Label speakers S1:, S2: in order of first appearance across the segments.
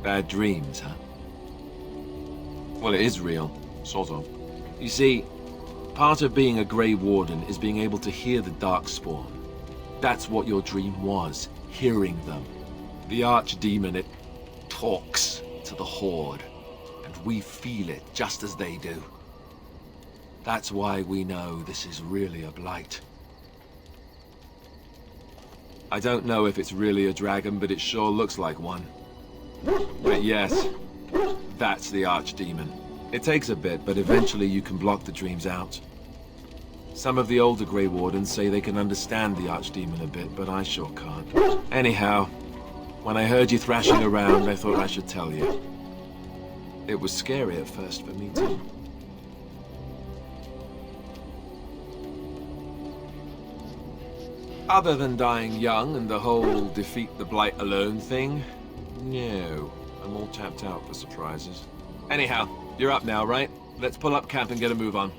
S1: Bad dreams, huh? Well, it is real, sort of. You see, part of being a Grey Warden is being able to hear the Darkspawn. That's what your dream was, hearing them. The Archdemon, it talks to the Horde, and we feel it just as they do. That's why we know this is really a blight. I don't know if it's really a dragon, but it sure looks like one. But yes, that's the Archdemon. It takes a bit, but eventually you can block the dreams out. Some of the older Grey Wardens say they can understand the Archdemon a bit, but I sure can't. Anyhow, when I heard you thrashing around, I thought I should tell you. It was scary at first for me too. Other than dying young and the whole defeat the Blight alone thing, no. I'm all tapped out for surprises. Anyhow, you're up now, right? Let's pull up camp and get a move on.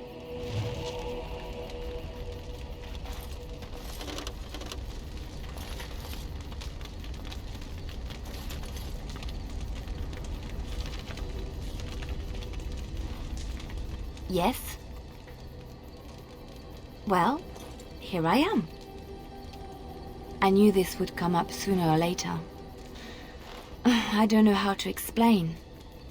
S2: Yes? Well, here I am. I knew this would come up sooner or later. I don't know how to explain,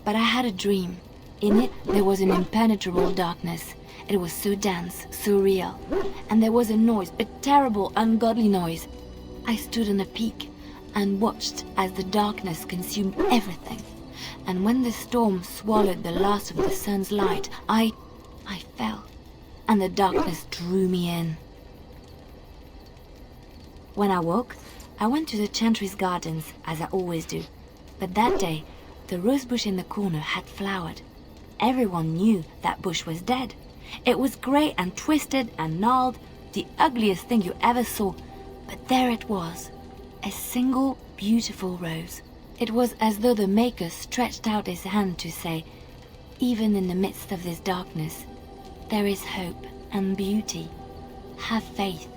S2: but I had a dream. In it, there was an impenetrable darkness. It was so dense, so real. And there was a noise, a terrible, ungodly noise. I stood on a peak and watched as the darkness consumed everything. And when the storm swallowed the last of the sun's light, I fell, and the darkness drew me in. When I woke, I went to the Chantry's gardens, as I always do. But that day, the rosebush in the corner had flowered. Everyone knew that bush was dead. It was grey and twisted and gnarled, the ugliest thing you ever saw. But there it was, a single beautiful rose. It was as though the Maker stretched out his hand to say, even in the midst of this darkness, there is hope and beauty. Have faith.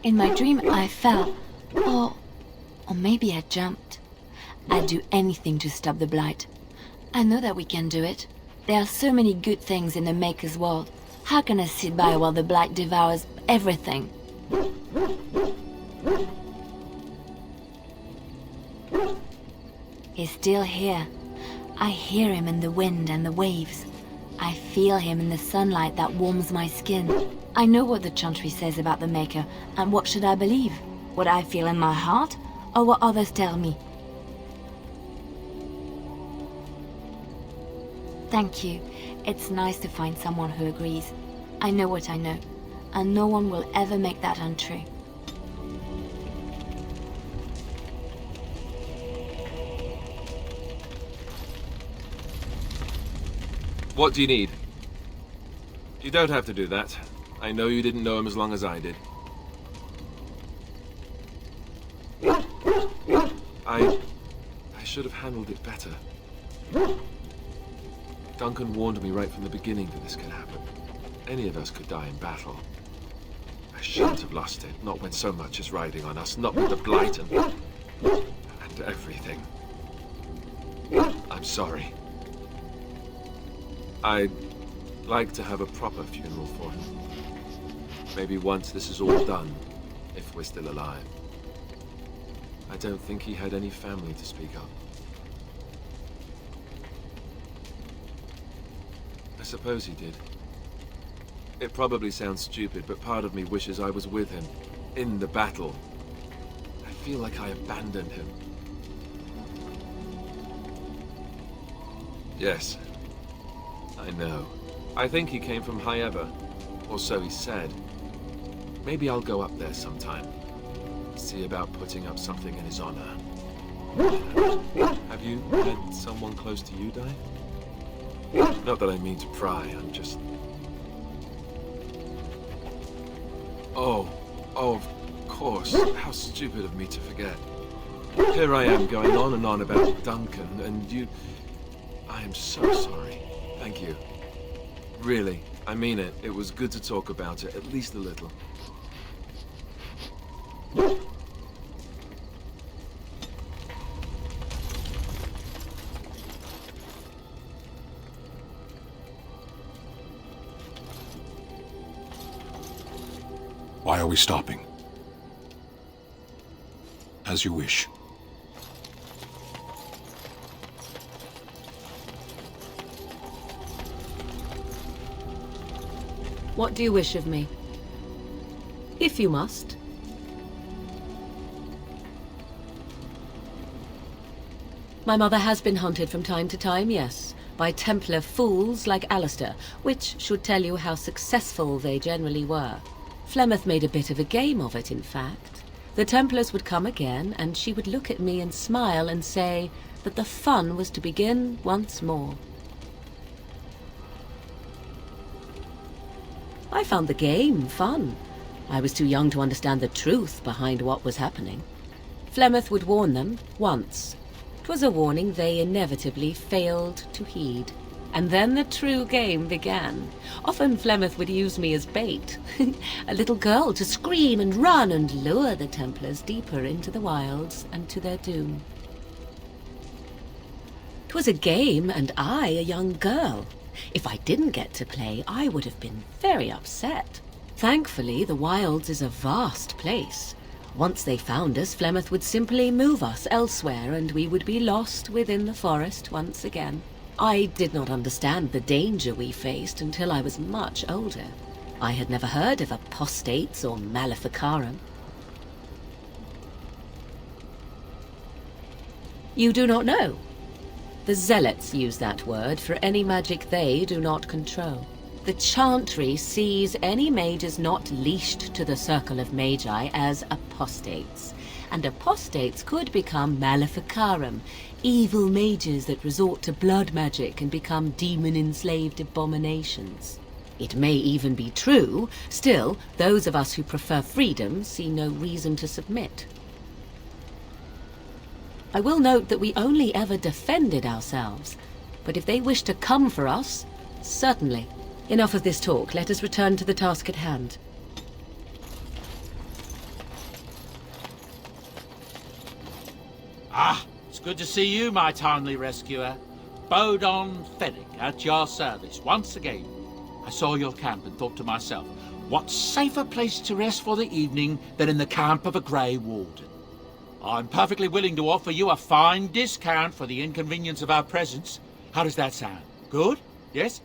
S2: In my dream, I fell, or maybe I jumped. I'd do anything to stop the Blight. I know that we can do it. There are so many good things in the Maker's world. How can I sit by while the Blight devours everything? He's still here. I hear him in the wind and the waves. I feel him in the sunlight that warms my skin. I know what the Chantry says about the Maker, and what should I believe? What I feel in my heart, or what others tell me? Thank you. It's nice to find someone who agrees. I know what I know, and no one will ever make that untrue.
S1: What do you need? You don't have to do that. I know you didn't know him as long as I did. I should have handled it better. Duncan warned me right from the beginning that this could happen. Any of us could die in battle. I shouldn't have lost it, not when so much is riding on us, not with the Blight and everything. I'm sorry. I'd like to have a proper funeral for him. Maybe once this is all done, if we're still alive. I don't think he had any family to speak of. I suppose he did. It probably sounds stupid, but part of me wishes I was with him, in the battle. I feel like I abandoned him. Yes, I know. I think he came from High Ever, or so he said. Maybe I'll go up there sometime. See about putting up something in his honor. Have you had someone close to you die? Not that I mean to pry, I'm just... Oh, of course. How stupid of me to forget. Here I am going on and on about Duncan, and you... I am so sorry. Thank you. Really. I mean it. It was good to talk about it, at least a little.
S3: Why are we stopping? As you wish.
S4: What do you wish of me? If you must. My mother has been hunted from time to time, yes, by Templar fools like Alistair, which should tell you how successful they generally were. Flemeth made a bit of a game of it, in fact. The Templars would come again, and she would look at me and smile and say that the fun was to begin once more. I found the game fun. I was too young to understand the truth behind what was happening. Flemeth would warn them once. 'Twas a warning they inevitably failed to heed. And then the true game began. Often Flemeth would use me as bait. A little girl to scream and run and lure the Templars deeper into the wilds and to their doom. 'Twas a game, and I a young girl. If I didn't get to play, I would have been very upset. Thankfully, the wilds is a vast place. Once they found us, Flemeth would simply move us elsewhere, and we would be lost within the forest once again. I did not understand the danger we faced until I was much older. I had never heard of apostates or maleficarum. You do not know? The zealots use that word for any magic they do not control. The chantry sees any mages not leashed to the circle of magi as apostates. And apostates could become maleficarum, evil mages that resort to blood magic and become demon-enslaved abominations. It may even be true, still, those of us who prefer freedom see no reason to submit. I will note that we only ever defended ourselves, but if they wish to come for us, certainly. Enough of this talk, let us return to the task at hand.
S5: Ah, it's good to see you, my timely rescuer. Bodon Fennick, at your service, once again. I saw your camp and thought to myself, what safer place to rest for the evening than in the camp of a Grey Warden? I'm perfectly willing to offer you a fine discount for the inconvenience of our presence. How does that sound? Good? Yes?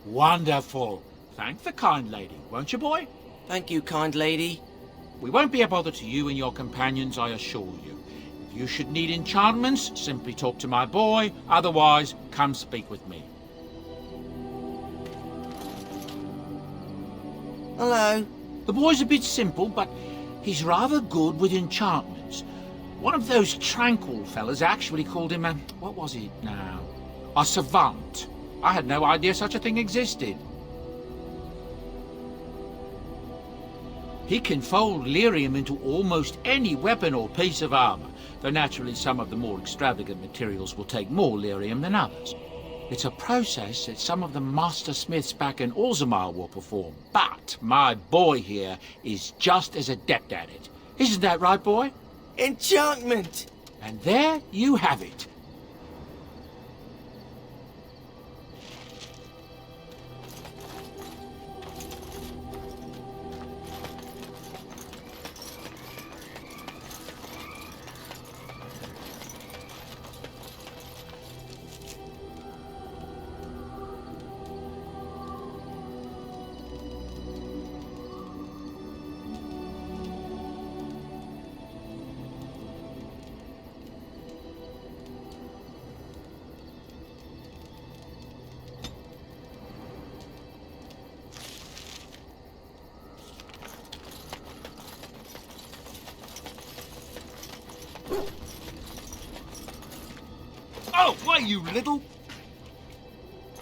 S5: Wonderful. Thank the kind lady, won't you, boy?
S6: Thank you, kind lady.
S5: We won't be a bother to you and your companions, I assure you. If you should need enchantments, simply talk to my boy. Otherwise, come speak with me.
S6: Hello.
S5: The boy's a bit simple, but he's rather good with enchantments. One of those tranquil fellas actually called him a... what was it now? A savant. I had no idea such a thing existed. He can fold lyrium into almost any weapon or piece of armor, though naturally some of the more extravagant materials will take more lyrium than others. It's a process that some of the master smiths back in Orzammar will perform, but my boy here is just as adept at it. Isn't that right, boy?
S6: Enchantment!
S5: And there you have it.
S1: Oh, why, you little...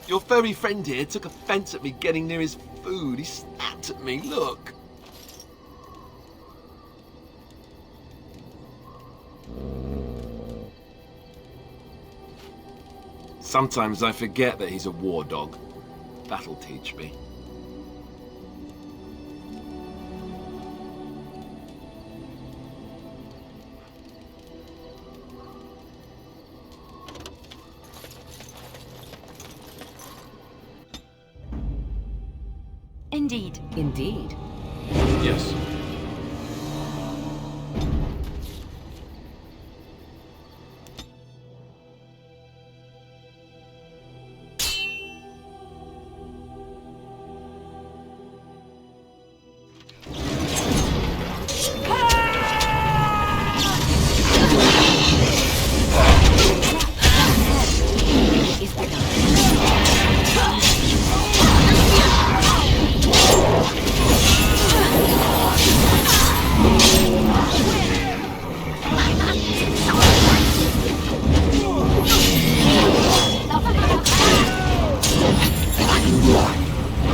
S1: Your furry friend here took offense at me getting near his food. He snapped at me, look. Sometimes I forget that he's a war dog. That'll teach me.
S2: Indeed.
S4: Indeed.
S1: Yes.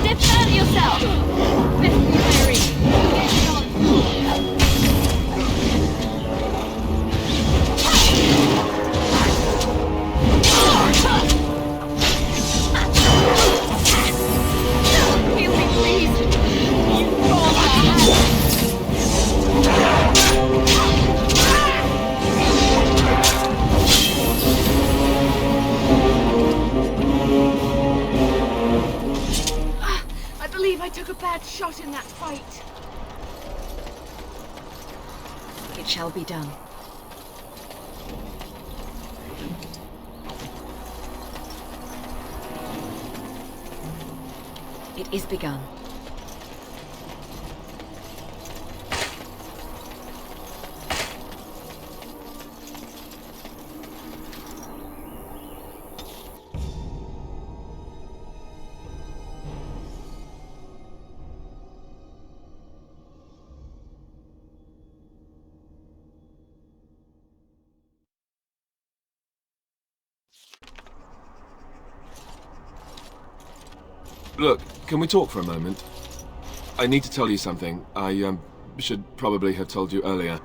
S2: Defend yourself! Mary! Heal me, please! You I believe I took a bad shot in that fight. It shall be done. It is begun.
S1: Look, can we talk for a moment? I need to tell you something. I, should probably have told you earlier.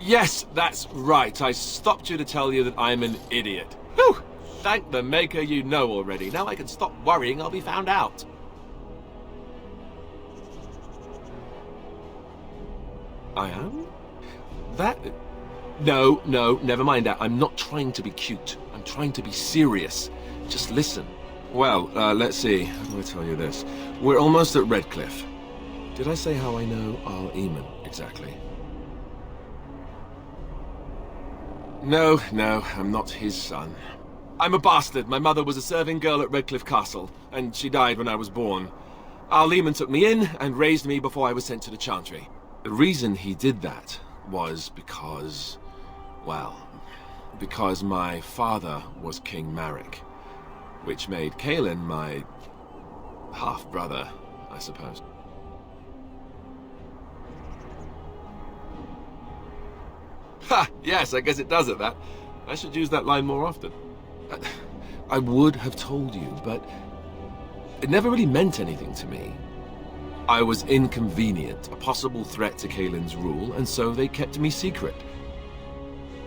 S1: Yes, that's right. I stopped you to tell you that I'm an idiot. Whew! Thank the Maker you know already. Now I can stop worrying I'll be found out. I am? That... No, never mind that. I'm not trying to be cute. I'm trying to be serious. Just listen. Well, let's see. How do I tell you this? We're almost at Redcliffe. Did I say how I know Arl Eamon exactly? No, I'm not his son. I'm a bastard. My mother was a serving girl at Redcliffe Castle, and she died when I was born. Arl Eamon took me in and raised me before I was sent to the Chantry. The reason he did that was because... well, because my father was King Marek. Which made Kaelin my half-brother, I suppose. Ha! Yes, I guess it does at that. I should use that line more often. I would have told you, but it never really meant anything to me. I was inconvenient, a possible threat to Kaelin's rule, and so they kept me secret.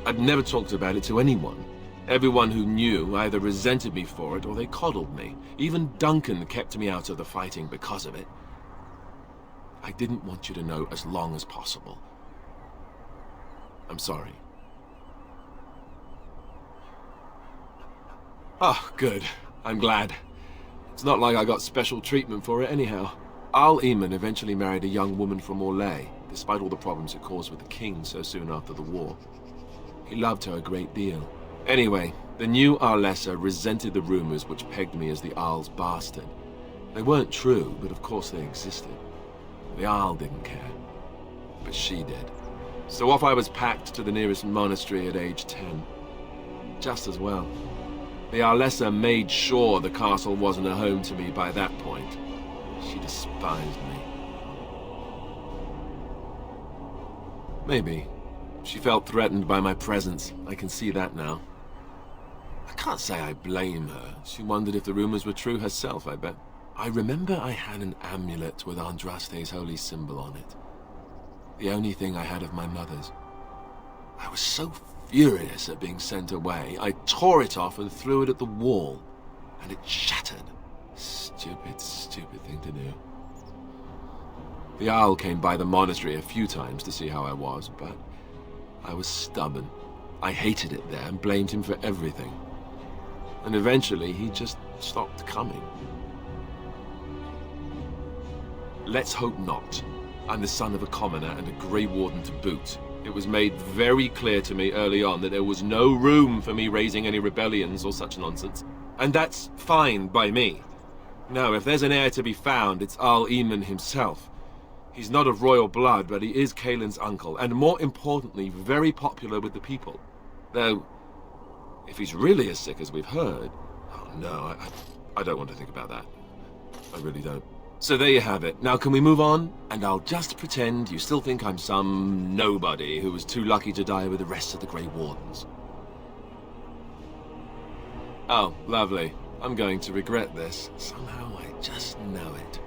S1: I'd never talked about it to anyone. Everyone who knew either resented me for it or they coddled me. Even Duncan kept me out of the fighting because of it. I didn't want you to know as long as possible. I'm sorry. Oh, good. I'm glad. It's not like I got special treatment for it anyhow. Arl Eamon eventually married a young woman from Orlais, despite all the problems it caused with the king so soon after the war. He loved her a great deal. Anyway, the new Arlessa resented the rumors which pegged me as the Arl's bastard. They weren't true, but of course they existed. The Arl didn't care, but she did. So off I was packed to the nearest monastery at age 10. Just as well. The Arlessa made sure the castle wasn't a home to me by that point. She despised me. Maybe. She felt threatened by my presence. I can see that now. I can't say I blame her. She wondered if the rumors were true herself, I bet. I remember I had an amulet with Andraste's holy symbol on it. The only thing I had of my mother's. I was so furious at being sent away, I tore it off and threw it at the wall, and it shattered. Stupid, stupid thing to do. The owl came by the monastery a few times to see how I was, but I was stubborn. I hated it there and blamed him for everything. And eventually, he just stopped coming. Let's hope not. I'm the son of a commoner and a Grey Warden to boot. It was made very clear to me early on that there was no room for me raising any rebellions or such nonsense. And that's fine by me. Now, if there's an heir to be found, it's Arl Eamon himself. He's not of royal blood, but he is Kaelin's uncle, and more importantly, very popular with the people. Though, if he's really as sick as we've heard... Oh no, I don't want to think about that. I really don't. So there you have it. Now can we move on? And I'll just pretend you still think I'm some nobody who was too lucky to die with the rest of the Grey Wardens. Oh, lovely. I'm going to regret this. Somehow I just know it.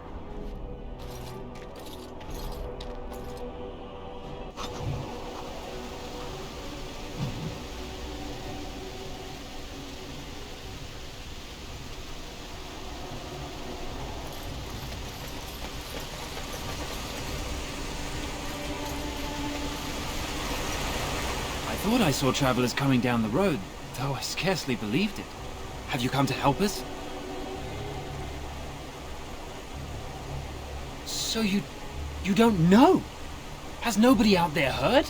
S7: I thought I saw travelers coming down the road, though I scarcely believed it. Have you come to help us? So you don't know? Has nobody out there heard?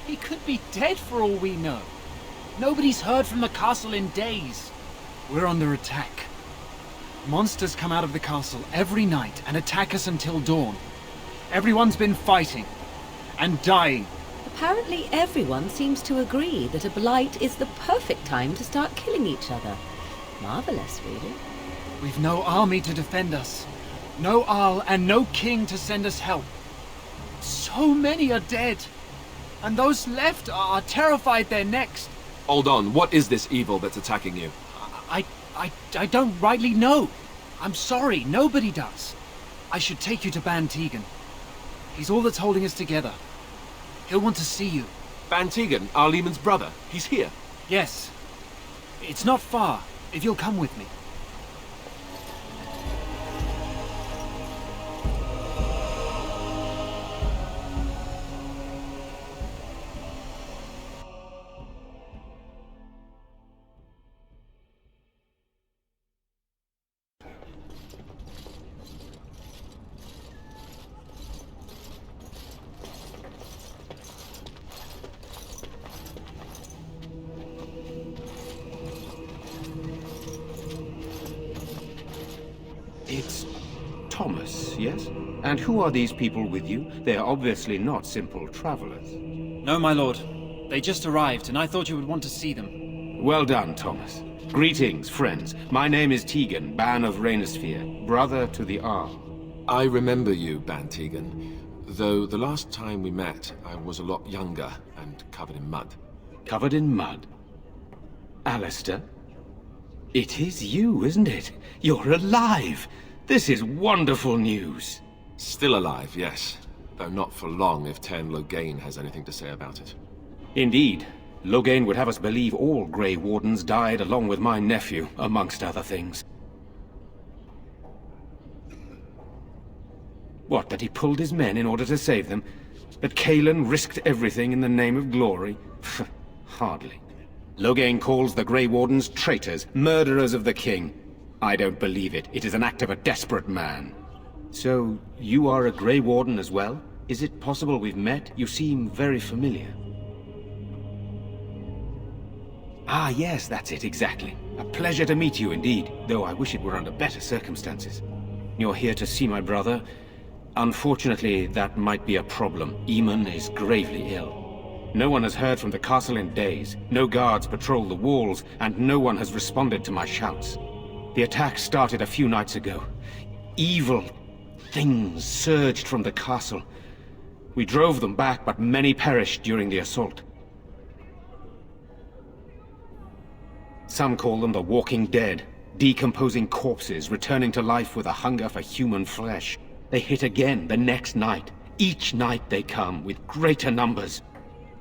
S7: He could be dead for all we know. Nobody's heard from the castle in days. We're under attack. Monsters come out of the castle every night and attack us until dawn. Everyone's been fighting and dying.
S4: Apparently everyone seems to agree that a blight is the perfect time to start killing each other. Marvelous, really.
S7: We've no army to defend us. No Arl and no king to send us help. So many are dead. And those left are terrified they're next.
S1: Hold on, what is this evil that's attacking you?
S7: I don't rightly know. I'm sorry, nobody does. I should take you to Ban Tegan. He's all that's holding us together. He'll want to see you.
S1: Ban Tegan, Arl Eamon's brother. He's here.
S7: Yes. It's not far, if you'll come with me.
S8: It's Thomas, yes? And who are these people with you? They are obviously not simple travelers.
S7: No, my lord. They just arrived, and I thought you would want to see them.
S8: Well done, Thomas. Greetings, friends. My name is Tegan, Ban of Reynisphere, brother to the Arl.
S1: I remember you, Ban Tegan. Though the last time we met, I was a lot younger and covered in mud.
S8: Covered in mud? Alistair? It is you, isn't it? You're alive! This is wonderful news!
S1: Still alive, yes. Though not for long if Ten Loghain has anything to say about it.
S8: Indeed. Loghain would have us believe all Grey Wardens died along with my nephew, amongst other things. What, that he pulled his men in order to save them? That Kaelin risked everything in the name of glory? Hardly. Loghain calls the Grey Wardens traitors, murderers of the king. I don't believe it. It is an act of a desperate man. So, you are a Grey Warden as well? Is it possible we've met? You seem very familiar. Ah, yes, that's it, exactly. A pleasure to meet you indeed, though I wish it were under better circumstances. You're here to see my brother. Unfortunately, that might be a problem. Eamon is gravely ill. No one has heard from the castle in days. No guards patrol the walls, and no one has responded to my shouts. The attack started a few nights ago. Evil things surged from the castle. We drove them back, but many perished during the assault. Some call them the Walking Dead, decomposing corpses returning to life with a hunger for human flesh. They hit again the next night. Each night they come, with greater numbers.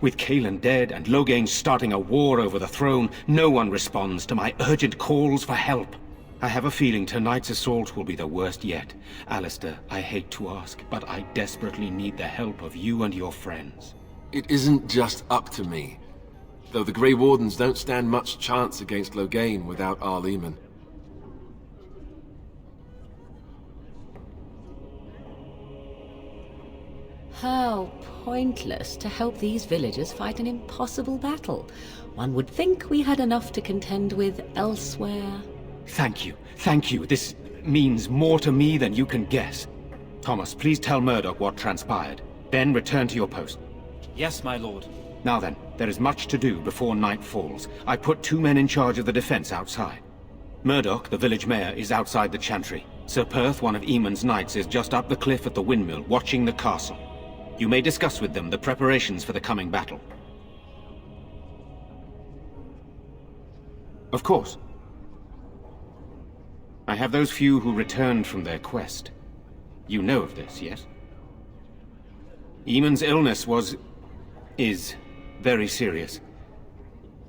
S8: With Cailan dead and Loghain starting a war over the throne, no one responds to my urgent calls for help. I have a feeling tonight's assault will be the worst yet. Alistair, I hate to ask, but I desperately need the help of you and your friends.
S1: It isn't just up to me. Though the Grey Wardens don't stand much chance against Loghain without Arleman.
S4: How pointless to help these villagers fight an impossible battle. One would think we had enough to contend with elsewhere.
S8: Thank you. Thank you. This means more to me than you can guess. Thomas, please tell Murdoch what transpired. Then return to your post.
S7: Yes, my lord.
S8: Now then, there is much to do before night falls. I put 2 men in charge of the defense outside. Murdoch, the village mayor, is outside the chantry. Sir Perth, one of Eamon's knights, is just up the cliff at the windmill, watching the castle. You may discuss with them the preparations for the coming battle. Of course. I have those few who returned from their quest. You know of this, yes? Eamon's illness is very serious.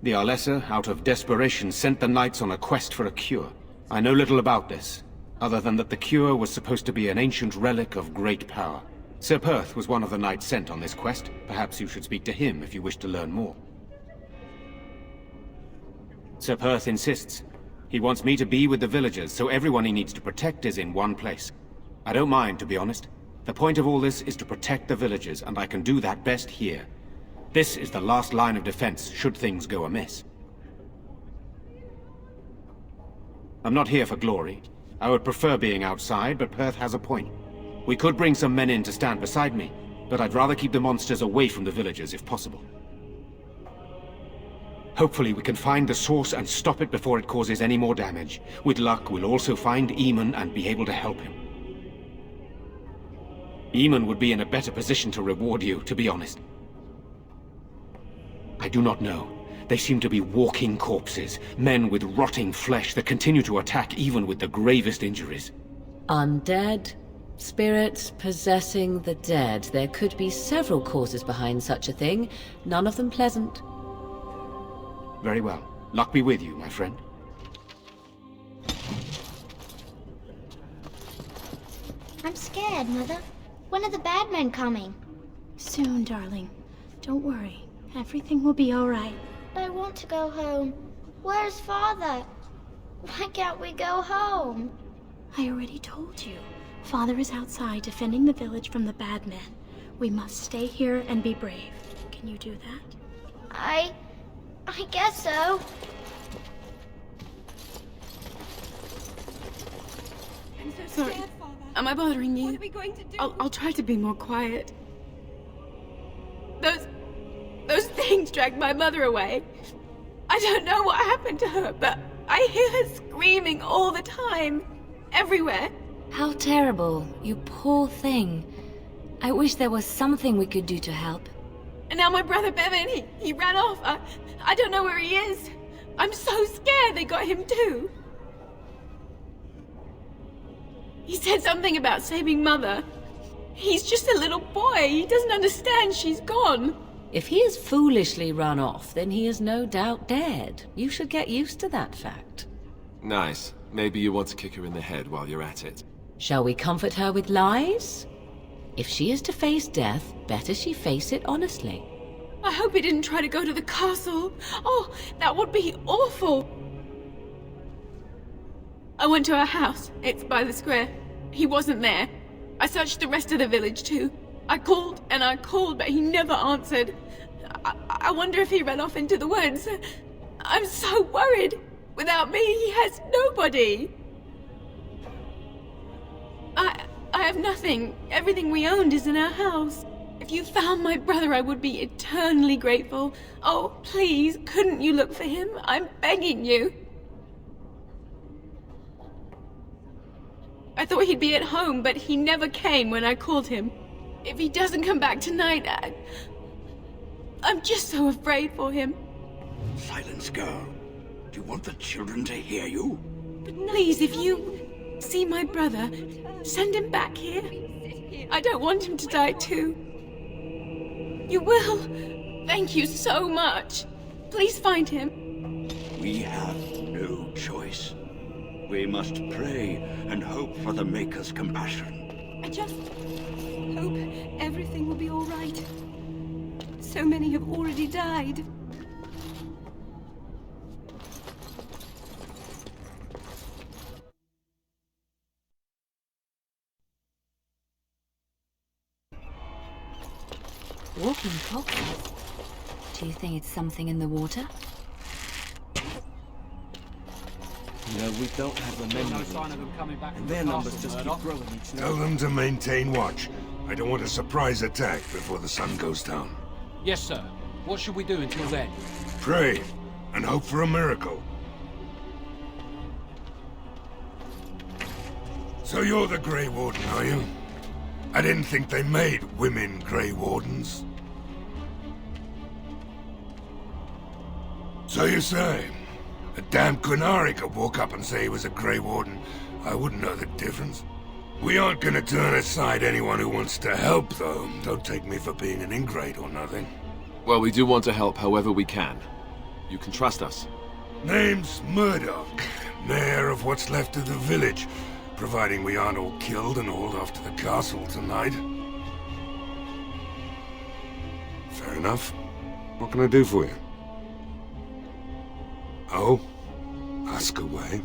S8: The Arlessa, out of desperation, sent the knights on a quest for a cure. I know little about this, other than that the cure was supposed to be an ancient relic of great power. Sir Perth was one of the knights sent on this quest. Perhaps you should speak to him if you wish to learn more. Sir Perth insists. He wants me to be with the villagers, so everyone he needs to protect is in one place. I don't mind, to be honest. The point of all this is to protect the villagers, and I can do that best here. This is the last line of defense, should things go amiss. I'm not here for glory. I would prefer being outside, but Perth has a point. We could bring some men in to stand beside me, but I'd rather keep the monsters away from the villagers if possible. Hopefully we can find the source and stop it before it causes any more damage. With luck, we'll also find Eamon and be able to help him. Eamon would be in a better position to reward you, to be honest. I do not know. They seem to be walking corpses, men with rotting flesh that continue to attack even with the gravest injuries.
S4: Undead? Spirits possessing the dead. There could be several causes behind such a thing, none of them pleasant.
S8: Very well. Luck be with you, my friend.
S9: I'm scared, Mother. When are the bad men coming?
S10: Soon, darling. Don't worry. Everything will be all right.
S9: But I want to go home. Where's Father? Why can't we go home?
S10: I already told you. Father is outside defending the village from the bad men. We must stay here and be brave. Can you do that?
S9: I guess so.
S10: I'm so sorry. Am I bothering you? What are we going to do? I'll try to be more quiet. Those things dragged my mother away. I don't know what happened to her, but I hear her screaming all the time. Everywhere.
S2: How terrible, you poor thing. I wish there was something we could do to help.
S10: And now my brother Bevan, he ran off. I don't know where he is. I'm so scared they got him too. He said something about saving Mother. He's just a little boy. He doesn't understand she's gone.
S4: If he has foolishly run off, then he is no doubt dead. You should get used to that fact.
S1: Nice. Maybe you want to kick her in the head while you're at it.
S4: Shall we comfort her with lies? If she is to face death, better she face it honestly.
S10: I hope he didn't try to go to the castle. Oh, that would be awful. I went to our house. It's by the square. He wasn't there. I searched the rest of the village too. I called and I called, but he never answered. I wonder if he ran off into the woods. I'm so worried. Without me, he has nobody. I have nothing. Everything we owned is in our house. If you found my brother, I would be eternally grateful. Oh, please, couldn't you look for him? I'm begging you. I thought he'd be at home, but he never came when I called him. If he doesn't come back tonight, I'm just so afraid for him.
S11: Silence, girl. Do you want the children to hear you?
S10: But please, if you see my brother, send him back here. I don't want him to die too. You will. Thank you so much. Please find him.
S11: We have no choice. We must pray and hope for the Maker's compassion.
S10: I just hope everything will be all right. So many have already died.
S2: Walking foxes? Do you think it's something in the water?
S6: You know, we don't have the memory.
S7: No sign of them coming back
S6: And
S7: from
S6: their
S7: the
S6: numbers
S7: castle,
S6: just keep
S7: Murdoch.
S6: growing each
S12: Tell
S6: night.
S12: them to maintain watch. I don't want a surprise attack before the sun goes down.
S7: Yes, sir. What should we do until then?
S12: Pray and hope for a miracle. So you're the Grey Warden, are you? I didn't think they made women Grey Wardens. So you say, a damn Qunari could walk up and say he was a Grey Warden. I wouldn't know the difference. We aren't gonna turn aside anyone who wants to help, though. Don't take me for being an ingrate or nothing.
S1: Well, we do want to help however we can. You can trust us.
S12: Name's Murdoch, mayor of what's left of the village, providing we aren't all killed and hauled off to the castle tonight. Fair enough. What can I do for you? Oh? Ask away.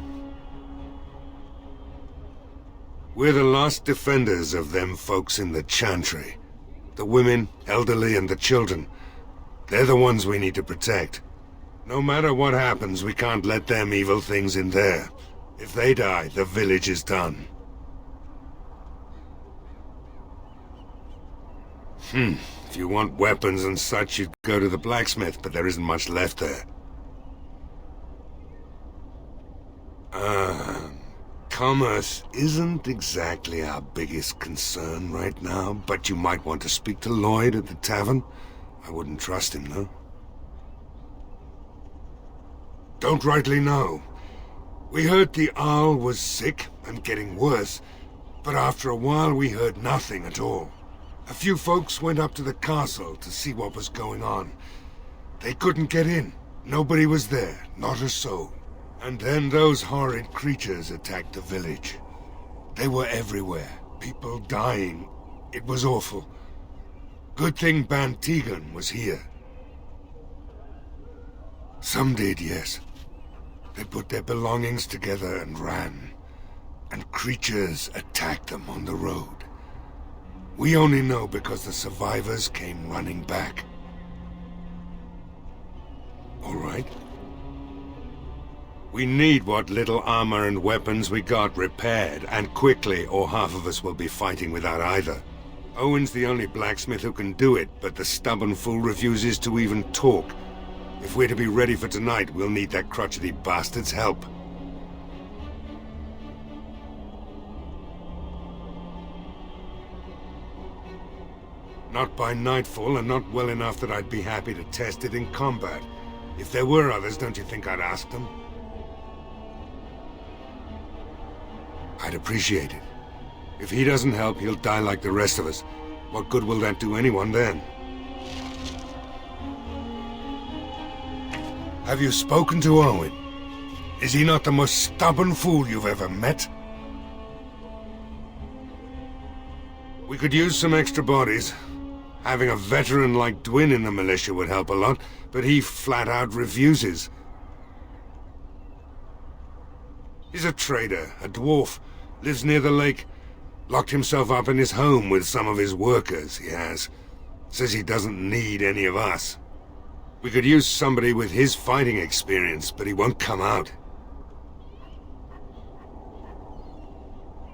S12: We're the last defenders of them folks in the Chantry. The women, elderly, and the children. They're the ones we need to protect. No matter what happens, we can't let them evil things in there. If they die, the village is done. If you want weapons and such, you'd go to the blacksmith, but there isn't much left there. Commerce isn't exactly our biggest concern right now, but you might want to speak to Lloyd at the tavern. I wouldn't trust him, though. Don't rightly know. We heard the Arl was sick and getting worse, but after a while we heard nothing at all. A few folks went up to the castle to see what was going on. They couldn't get in. Nobody was there, not a soul. And then those horrid creatures attacked the village. They were everywhere, people dying. It was awful. Good thing Ban Tegan was here. Some did, yes. They put their belongings together and ran. And creatures attacked them on the road. We only know because the survivors came running back. All right. We need what little armor and weapons we got repaired, and quickly, or half of us will be fighting without either. Owen's the only blacksmith who can do it, but the stubborn fool refuses to even talk. If we're to be ready for tonight, we'll need that crotchety bastard's help. Not by nightfall, and not well enough that I'd be happy to test it in combat. If there were others, don't you think I'd ask them? I'd appreciate it. If he doesn't help, he'll die like the rest of us. What good will that do anyone then? Have you spoken to Owen? Is he not the most stubborn fool you've ever met? We could use some extra bodies. Having a veteran like Dwyn in the militia would help a lot, but he flat out refuses. He's a trader, a dwarf, lives near the lake. Locked himself up in his home with some of his workers, he has. Says he doesn't need any of us. We could use somebody with his fighting experience, but he won't come out.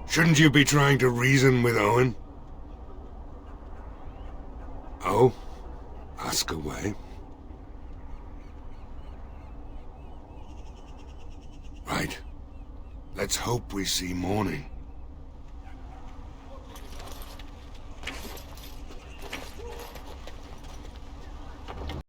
S12: Shouldn't you be trying to reason with Owen? Oh? Ask away. Right. Let's hope we see morning.